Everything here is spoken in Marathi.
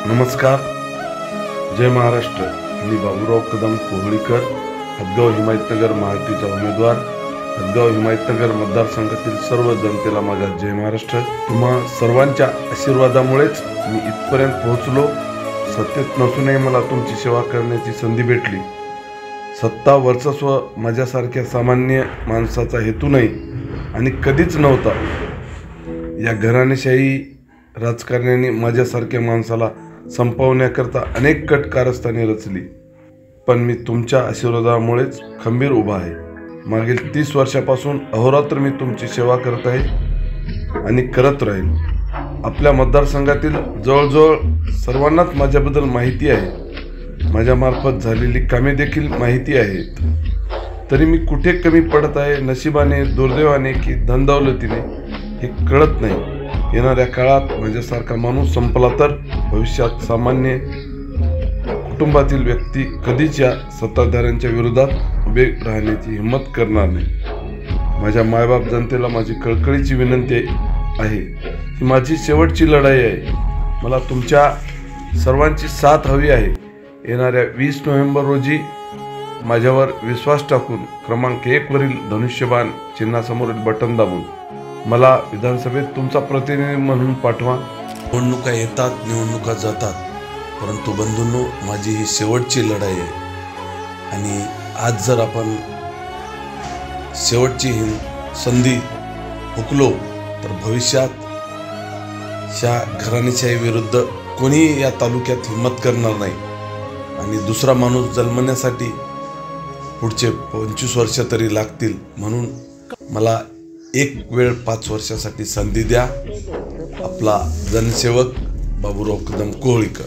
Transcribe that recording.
नमस्कार, जय महाराष्ट्र। मी बाबूराव कदम कोहळीकर, हदगाव हिमायतनगर महायुतीचा उमेदवार। हदगाव हिमायतनगर मतदारसंघातील सर्व जनतेला माझा जय महाराष्ट्र। तुम्हा सर्वांच्या आशीर्वादामुळेच मी इथपर्यंत पोहोचलो। सत्तेत नसूनही मला तुमची सेवा करण्याची संधी भेटली। सत्ता वर्चस्व माझ्यासारख्या सामान्य माणसाचा हेतू नाही आणि कधीच नव्हता। या घराणेशाही राजकारण्यांनी माझ्यासारख्या माणसाला संपवण्याकरता अनेक कट कारस्थाने रचली, पण मी तुमच्या आशीर्वादामुळेच खंबीर उभा आहे। मागील 30 वर्षापासून अहोरात्र मी तुमची सेवा करत आहे आणि करत राहील। आपल्या मतदारसंघातील जवळजवळ सर्वांनाच माझ्याबद्दल माहिती आहे। माझ्यामार्फत झालेली कामे देखील माहिती आहेत। तरी मी कुठे कमी पडत आहे, नशिबाने, दुर्दैवाने की धनदौलतीने, हे कळत नाही। येणाऱ्या काळात माझ्यासारखा माणूस संपला तर भविष्यात सामान्य कुटुंबातील व्यक्ती कधीच या सत्ताधाऱ्यांच्या विरोधात उभे राहण्याची हिंमत करणार नाही। माझ्या मायबाप जनतेला माझी कळकळीची विनंती आहे, ही माझी शेवटची लढाई आहे। मला तुमच्या सर्वांची साथ हवी आहे। येणाऱ्या 20 नोव्हेंबर रोजी माझ्यावर विश्वास टाकून क्रमांक 1 वरील धनुष्यबाण चिन्हासमोरील बटन दाबून मला विधानसभेत तुमचा प्रतिनिधी म्हणून पाठवा। निवडणुका येतात, निवडणुका जातात, परंतु बंधूंनो, माझी ही शेवटची लढाई आहे। आणि आज जर आपण शेवटची ही संधी हुकलो तर भविष्यात ह्या घराणेशाही विरुद्ध कोणी या तालुक्यात हिंमत करणार नाही आणि दुसरा माणूस जन्मण्यासाठी पुढचे 25 वर्ष तरी लागतील। म्हणून मला एक वेळ 5 वर्षासाठी संधी द्या। आपला जनसेवक बाबूराव कदम कोहळीकर।